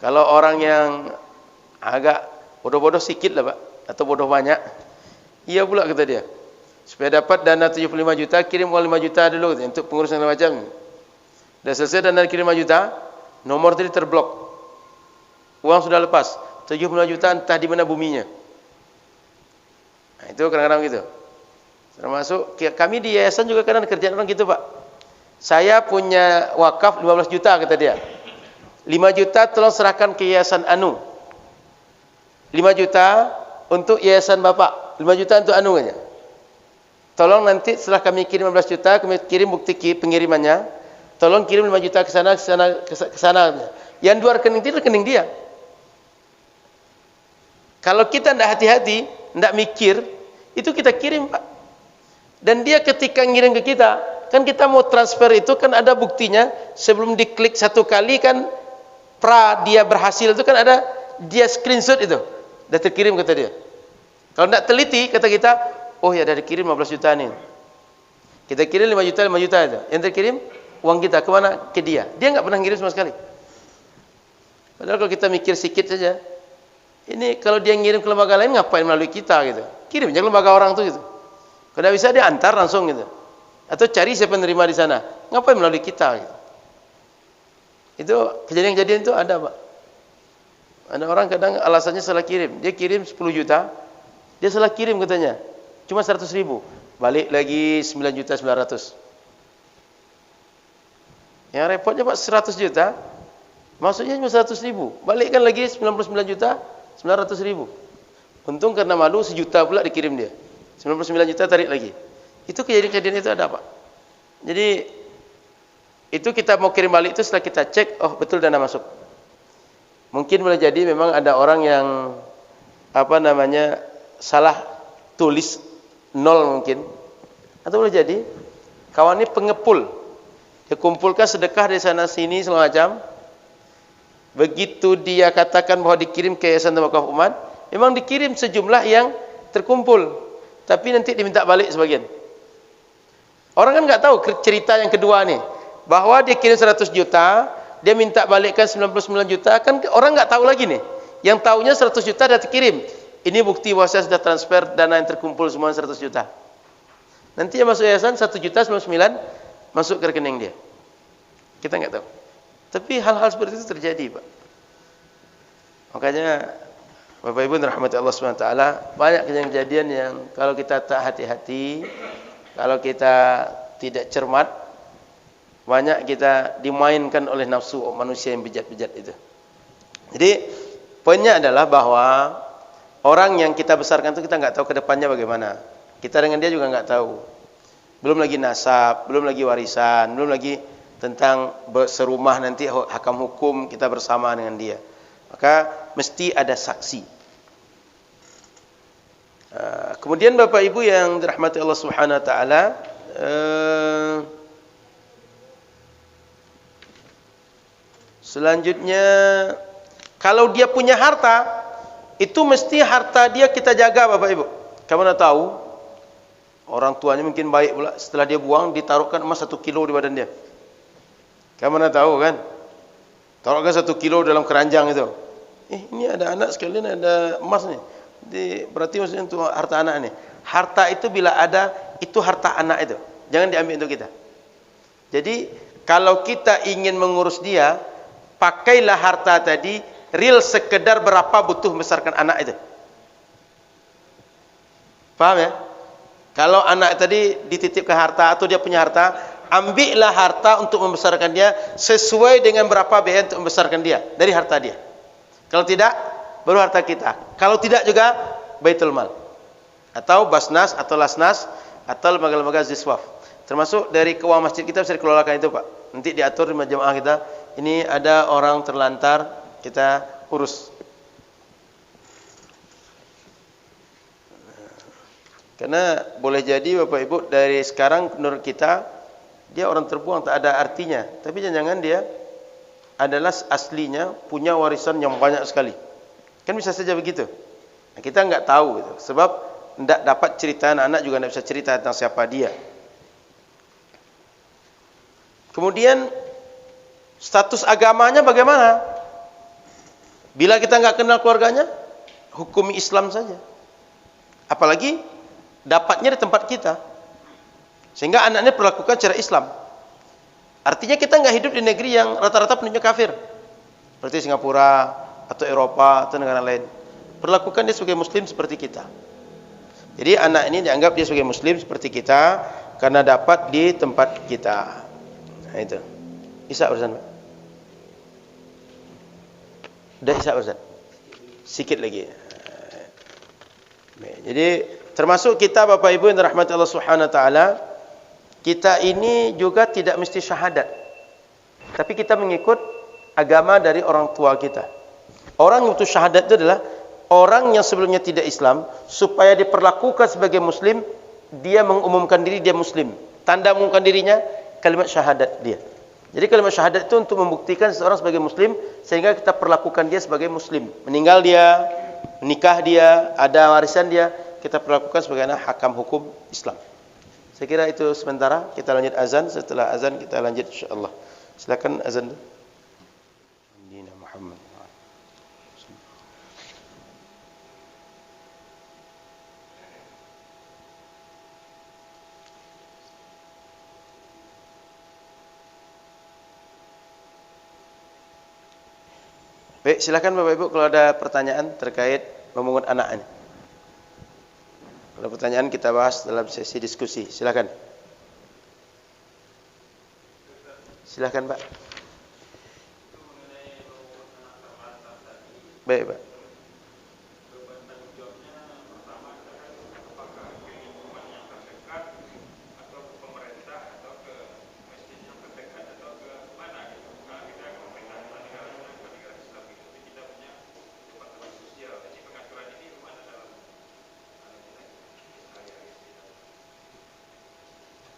Kalau orang yang agak bodoh-bodoh sedikit lah Pak, atau bodoh banyak, iya pula kata dia. Supaya dapat dana 75 juta, kirim uang 5 juta dulu untuk pengurus segala macam. Dah selesai dana kirim 5 juta, nomor tadi terblok. Uang sudah lepas, 75 juta entah di mana buminya. Nah, itu kadang-kadang gitu. Termasuk kami di yayasan juga kadang kerjaan orang gitu Pak. Saya punya wakaf 15 juta kata dia. 5 juta tolong serahkan ke yayasan Anu. 5 juta untuk yayasan Bapak. 5 juta untuk Anu aja. Tolong nanti setelah kami kirim 15 juta, kami kirim bukti pengirimannya. Tolong kirim 5 juta ke sana. Yang 2 rekening dia. Kalau kita tidak hati-hati, tidak mikir, itu kita kirim Pak. Dan dia ketika ngirim ke kita, kan kita mau transfer itu kan ada buktinya. Sebelum diklik 1 kali kan dia berhasil itu kan ada dia screenshot itu. Dah terkirim kata dia. Kalau tidak teliti kata kita, oh ya dah dikirim 15 juta nih. Kita kirim 5 juta itu. Yang terkirim uang kita kemana? Ke dia. Dia enggak pernah ngirim sama sekali. Padahal kalau kita mikir sedikit saja, ini kalau dia ngirim ke lembaga lain ngapain melalui kita gitu. Kirim aja ke lembaga orang itu gitu. Kalau bisa dia antar langsung gitu. Atau cari siapa yang nerima di sana. Ngapain melalui kita gitu. Itu kejadian-kejadian itu ada Pak. Ada orang kadang alasannya salah kirim. Dia kirim 10 juta, dia salah kirim katanya. Cuma 100 ribu. Balik lagi 9.900.000. Yang repotnya Pak 100 juta, maksudnya cuma 100 ribu. Balikkan lagi 99.900.000. Untung karena malu 1 juta pula dikirim dia. 99 juta tarik lagi. Itu kejadian-kejadian itu ada Pak. Jadi itu kita mau kirim balik itu setelah kita cek, oh betul dana masuk. Mungkin boleh jadi memang ada orang yang salah tulis 0 mungkin. Atau boleh jadi kawan ini pengepul. Dia kumpulkan sedekah dari sana sini segala macam. Begitu dia katakan bahwa dikirim ke Yayasan Wakaf Umat, memang dikirim sejumlah yang terkumpul. Tapi nanti diminta balik sebagian. Orang kan enggak tahu cerita yang kedua nih. Bahwa dia kirim 100 juta, dia minta balikkan 99 juta, kan orang enggak tahu lagi nih. Yang tahunya 100 juta sudah dikirim. Ini bukti bahwa saya sudah transfer dana yang terkumpul semua 100 juta. Nanti yang masuk yayasan 1.099 masuk ke rekening dia. Kita enggak tahu. Tapi hal-hal seperti itu terjadi, Pak. Makanya Bapak Ibu rahmati Allah SWT, banyak kejadian yang kalau kita tak hati-hati, kalau kita tidak cermat, banyak kita dimainkan oleh nafsu manusia yang bejat-bejat itu. Jadi poinnya adalah bahwa orang yang kita besarkan itu kita nggak tahu ke depannya bagaimana. Kita dengan dia juga nggak tahu. Belum lagi nasab, belum lagi warisan, belum lagi tentang serumah nanti hakam hukum kita bersama dengan dia. Maka mesti ada saksi. Kemudian Bapak Ibu yang dirahmati Allah Subhanahu wa taala, selanjutnya kalau dia punya harta, itu mesti harta dia kita jaga Bapak Ibu. Kamu nak tahu orang tuanya mungkin baik pula, setelah dia buang ditaruhkan emas 1 kilo di badan dia. Kamu nak tahu kan? Taruhkan 1 kilo dalam keranjang itu. Ini ada anak sekalian ada emas nih. Berarti maksudnya untuk harta anak ini. Harta itu bila ada, itu harta anak itu. Jangan diambil untuk kita. Jadi kalau kita ingin mengurus dia, pakailah harta tadi real sekedar berapa butuh membesarkan anak itu. Paham ya? Kalau anak tadi dititipkan harta atau dia punya harta, ambillah harta untuk membesarkan dia sesuai dengan berapa biaya untuk membesarkan dia dari harta dia. Kalau tidak, baru harta kita. Kalau tidak juga Baitul Mal atau Basnas atau Lasnas atau lembaga-lembaga Ziswaf. Termasuk dari keuangan masjid kita bisa dikelolakan itu, Pak. Nanti diatur di jemaah kita. Ini ada orang terlantar, kita urus. Karena boleh jadi Bapak Ibu dari sekarang menurut kita dia orang terbuang, tak ada artinya. Tapi jangan-jangan dia adalah aslinya punya warisan yang banyak sekali. Kan bisa saja begitu. Nah, kita enggak tahu gitu. Sebab tidak dapat cerita, anak-anak juga tidak bisa cerita tentang siapa dia. Kemudian status agamanya bagaimana? Bila kita enggak kenal keluarganya, hukumi Islam saja. Apalagi dapatnya di tempat kita. Sehingga anaknya perlakukan secara Islam. Artinya kita enggak hidup di negeri yang rata-rata penduduknya kafir. Seperti Singapura atau Eropa atau negara lain. Perlakukan dia sebagai muslim seperti kita. Jadi anak ini dianggap dia sebagai muslim seperti kita karena dapat di tempat kita. Nah itu. Isa urusan. Dah Isa urusan. Sikit lagi. Jadi termasuk kita Bapak Ibu yang dirahmati Allah Subhanahu wa taala, kita ini juga tidak mesti syahadat. Tapi kita mengikut agama dari orang tua kita. Orang yang butuh syahadat itu adalah orang yang sebelumnya tidak Islam, supaya diperlakukan sebagai muslim, dia mengumumkan diri dia muslim. Tanda mengumumkan dirinya kalimat syahadat dia. Jadi kalimat syahadat itu untuk membuktikan seseorang sebagai muslim, sehingga kita perlakukan dia sebagai muslim. Meninggal dia, nikah dia, ada warisan dia, kita perlakukan sebagai hakam hukum Islam. Saya kira itu sementara, kita lanjut azan. Setelah azan kita lanjut insyaallah. Silakan azan. Dina Muhammad. Baik, silakan Bapak Ibu kalau ada pertanyaan terkait memungut anak ini. Kalau pertanyaan kita bahas dalam sesi diskusi. Silakan. Silakan, Pak. Baik, Pak.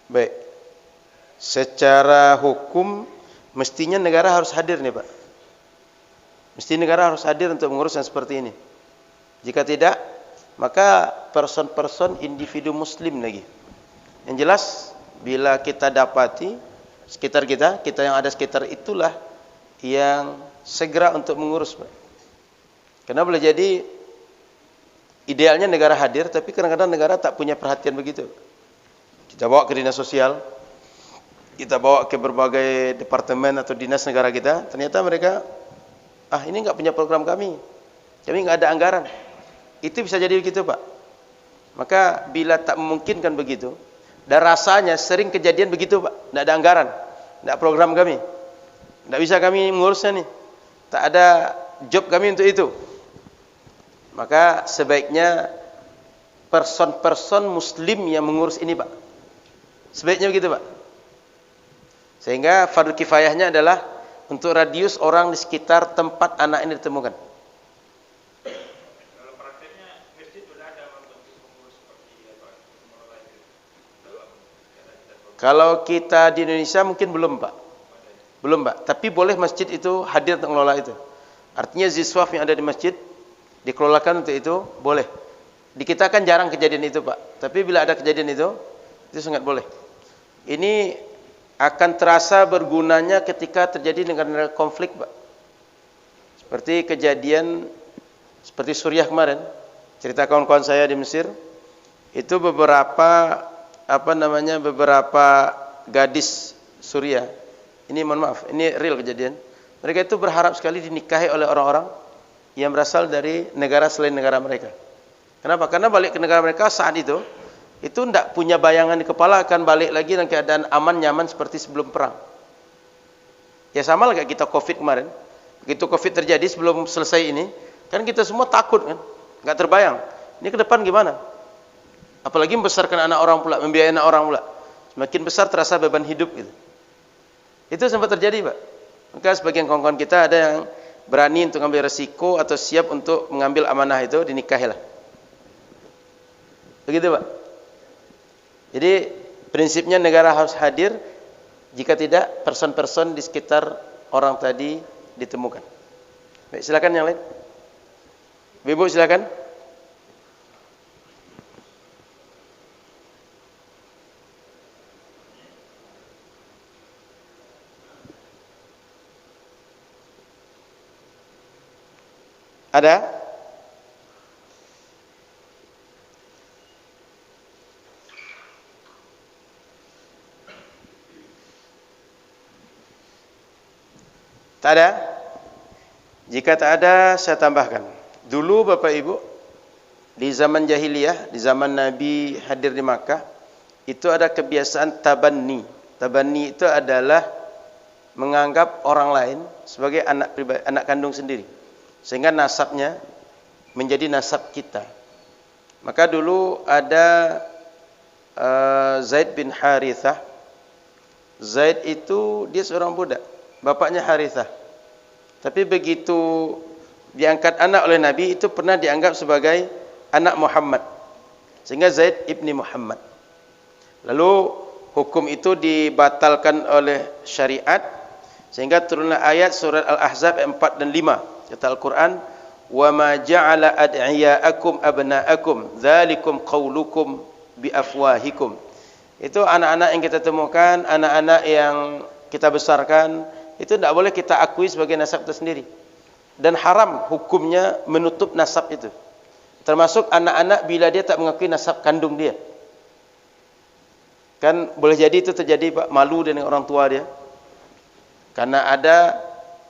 Baik. Secara hukum mestinya negara harus hadir nih, Pak. Mesti negara harus hadir untuk mengurus yang seperti ini. Jika tidak, maka person-person individu muslim lagi. Yang jelas bila kita dapati sekitar kita yang ada sekitar itulah yang segera untuk mengurus, Pak. Karena boleh jadi idealnya negara hadir, tapi kadang-kadang negara tak punya perhatian begitu. Kita bawa ke dinas sosial, kita bawa ke berbagai departemen atau dinas negara kita, ternyata mereka, ini enggak punya program kami enggak ada anggaran. Itu bisa jadi begitu, Pak. Maka bila tak memungkinkan begitu, dan rasanya sering kejadian begitu, Pak, enggak ada anggaran, enggak program kami, enggak bisa kami mengurusnya nih, tak ada job kami untuk itu, maka sebaiknya person-person muslim yang mengurus ini, Pak. Sebaiknya begitu, Pak. Sehingga fardu kifayahnya adalah untuk radius orang di sekitar tempat anak ini ditemukan. Kalau prakteknya masjid sudah ada membentuk pengurus seperti apa? Kalau kita di Indonesia mungkin belum, Pak. Belum, Pak. Tapi boleh masjid itu hadir untuk mengelola itu. Artinya ziswaf yang ada di masjid dikelolakan untuk itu, boleh. Di kita kan jarang kejadian itu, Pak. Tapi bila ada kejadian itu sangat boleh. Ini akan terasa bergunanya ketika terjadi negara-negara konflik, Pak. Seperti kejadian seperti Suriah kemarin. Cerita kawan-kawan saya di Mesir, itu beberapa gadis Suriah. Ini mohon maaf, ini real kejadian. Mereka itu berharap sekali dinikahi oleh orang-orang yang berasal dari negara selain negara mereka. Kenapa? Karena balik ke negara mereka saat itu tidak punya bayangan di kepala akan balik lagi dalam keadaan aman nyaman seperti sebelum perang. Ya sama lah kayak kita COVID kemarin. Begitu COVID terjadi sebelum selesai ini, kan kita semua takut kan, nggak terbayang. Ini ke depan gimana? Apalagi membesarkan anak orang pula, membiayai anak orang pula. Semakin besar terasa beban hidup gitu. Itu sempat terjadi, Pak. Maka sebagian kawan-kawan kita ada yang berani untuk mengambil resiko atau siap untuk mengambil amanah itu, dinikahilah. Begitu, Pak. Jadi prinsipnya negara harus hadir, jika tidak person-person di sekitar orang tadi ditemukan. Baik, silakan yang lain. Ibu silakan. Ada? Tak ada? Jika tak ada, saya tambahkan. Dulu Bapak Ibu, di zaman jahiliyah, di zaman Nabi hadir di Makkah, itu ada kebiasaan tabanni. Tabanni itu adalah menganggap orang lain sebagai anak pribadi, anak kandung sendiri. Sehingga nasabnya menjadi nasab kita. Maka dulu ada Zaid bin Harithah. Zaid itu dia seorang budak, bapaknya Harithah. Tapi begitu diangkat anak oleh Nabi, itu pernah dianggap sebagai anak Muhammad. Sehingga Zaid ibni Muhammad. Lalu hukum itu dibatalkan oleh syariat, sehingga turunlah ayat surat Al-Ahzab 4 dan 5. Kata Al-Quran, wa ma ja'ala ad'iyaakum abna'akum dzalikum qaulukum bi afwahikum. Itu anak-anak yang kita temukan, anak-anak yang kita besarkan, itu tidak boleh kita akui sebagai nasab kita sendiri. Dan haram hukumnya menutup nasab itu. Termasuk anak-anak bila dia tak mengakui nasab kandung dia. Kan boleh jadi itu terjadi, Pak, malu dengan orang tua dia. Karena ada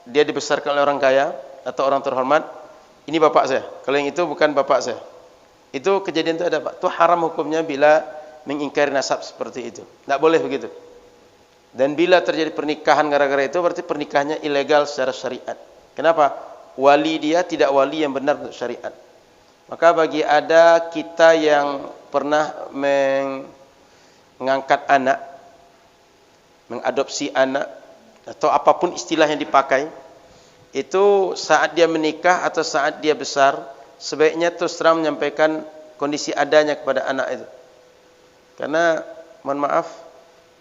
dia dibesarkan oleh orang kaya atau orang terhormat, ini bapak saya. Kalau yang itu bukan bapak saya. Itu kejadian itu ada, Pak. Itu haram hukumnya bila mengingkari nasab seperti itu. Tidak boleh begitu. Dan bila terjadi pernikahan gara-gara itu, berarti pernikahannya ilegal secara syariat. Kenapa? Wali dia tidak wali yang benar untuk syariat. Maka bagi ada kita yang pernah mengangkat anak, mengadopsi anak, atau apapun istilah yang dipakai, itu saat dia menikah atau saat dia besar, sebaiknya terus terang menyampaikan kondisi adanya kepada anak itu. Karena mohon maaf,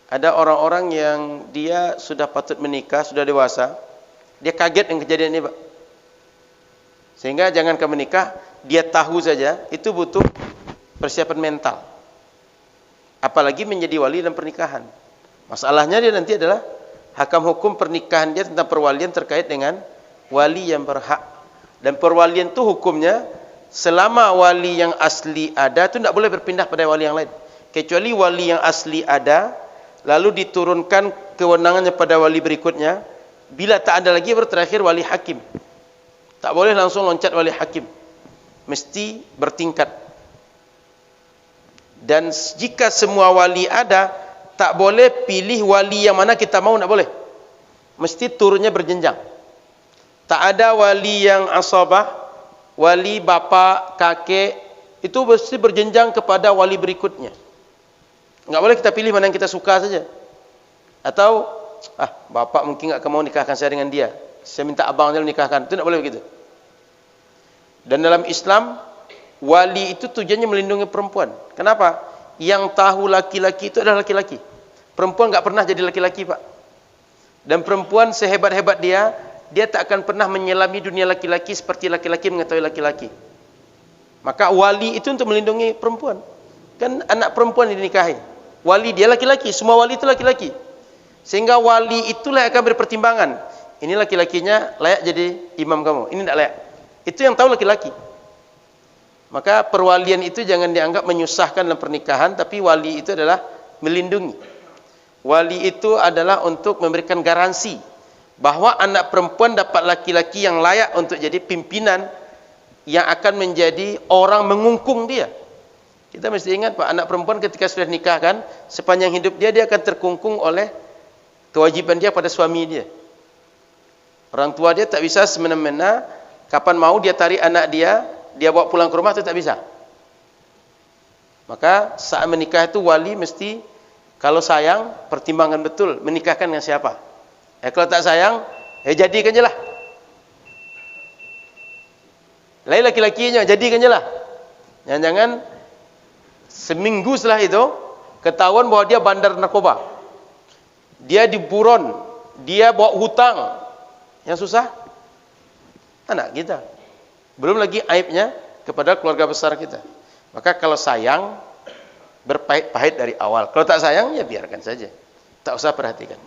ada orang-orang yang dia sudah patut menikah, sudah dewasa, dia kaget dengan kejadian ini, Pak. Sehingga jangankan menikah, dia tahu saja itu butuh persiapan mental. Apalagi menjadi wali dalam pernikahan. Masalahnya dia nanti adalah hakam hukum pernikahan dia tentang perwalian terkait dengan wali yang berhak. Dan perwalian itu hukumnya selama wali yang asli ada itu tidak boleh berpindah pada wali yang lain. Kecuali wali yang asli ada lalu diturunkan kewenangannya pada wali berikutnya. Bila tak ada lagi baru terakhir wali hakim. Tak boleh langsung loncat wali hakim. Mesti bertingkat. Dan jika semua wali ada, tak boleh pilih wali yang mana kita mau, tak boleh. Mesti turunnya berjenjang. Tak ada wali yang asabah, wali bapa, kakek, itu mesti berjenjang kepada wali berikutnya. Enggak boleh kita pilih mana yang kita suka saja. Atau, bapak mungkin enggak mau nikahkan saya dengan dia. Saya minta abangnya nikahkan. Itu enggak boleh begitu. Dan dalam Islam, wali itu tujuannya melindungi perempuan. Kenapa? Yang tahu laki-laki itu adalah laki-laki. Perempuan enggak pernah jadi laki-laki, Pak. Dan perempuan sehebat-hebat dia tak akan pernah menyelami dunia laki-laki seperti laki-laki mengetahui laki-laki. Maka wali itu untuk melindungi perempuan. Kan anak perempuan yang dinikahi. Wali dia laki-laki, semua wali itu laki-laki. Sehingga wali itulah yang akan berpertimbangan. Ini laki-lakinya layak jadi imam kamu, ini tidak layak. Itu yang tahu laki-laki. Maka perwalian itu jangan dianggap menyusahkan dalam pernikahan, tapi wali itu adalah melindungi. Wali itu adalah untuk memberikan garansi bahwa anak perempuan dapat laki-laki yang layak untuk jadi pimpinan yang akan menjadi orang mengungkung dia. Kita mesti ingat Pak, anak perempuan ketika sudah nikahkan, sepanjang hidup dia akan terkungkung oleh kewajiban dia pada suami dia. Orang tua dia tak bisa semena-mena kapan mau dia tarik anak dia bawa pulang ke rumah, itu tak bisa. Maka saat menikah itu wali mesti kalau sayang pertimbangkan betul menikahkan dengan siapa. Kalau tak sayang, jadikan je lah. Lain laki-lakinya, jadikan je lah. Jangan-jangan seminggu setelah itu ketahuan bahwa dia bandar narkoba, dia di buron, dia bawa hutang. Yang susah anak kita, belum lagi aibnya kepada keluarga besar kita. Maka kalau sayang, berpahit-pahit dari awal. Kalau tak sayang, ya biarkan saja, tak usah perhatikan.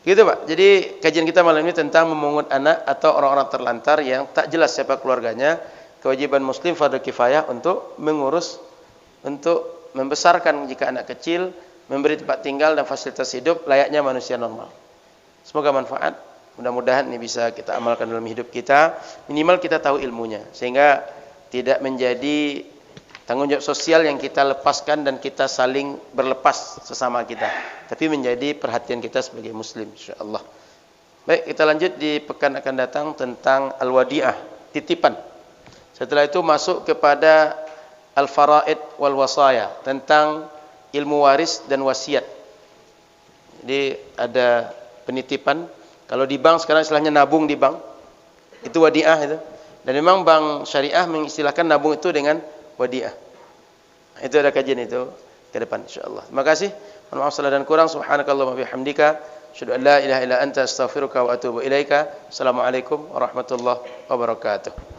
Gitu Pak. Jadi kajian kita malam ini tentang memungut anak atau orang-orang terlantar yang tak jelas siapa keluarganya. Kewajiban muslim fardu kifayah untuk mengurus, untuk membesarkan jika anak kecil, memberi tempat tinggal dan fasilitas hidup layaknya manusia normal. Semoga manfaat. Mudah-mudahan ini bisa kita amalkan dalam hidup kita. Minimal kita tahu ilmunya, sehingga tidak menjadi tanggung jawab sosial yang kita lepaskan dan kita saling berlepas sesama kita, tapi menjadi perhatian kita sebagai muslim, insyaallah. Baik, kita lanjut di pekan akan datang tentang al-wadi'ah, titipan. Setelah itu masuk kepada al-faraid wal wasaya, tentang ilmu waris dan wasiat. Jadi ada penitipan. Kalau di bank sekarang istilahnya nabung di bank, itu wadi'ah itu. Dan memang bank syariah mengistilahkan nabung itu dengan wadi'ah. Itu ada kajian itu ke depan insyaallah. Terima kasih. Mohon maaf salah dan kurang. Subhanakallahumma bihamdika, asyhadu an la ilaha illa anta, astaghfiruka wa atubu ilaika. Assalamualaikum warahmatullahi wabarakatuh.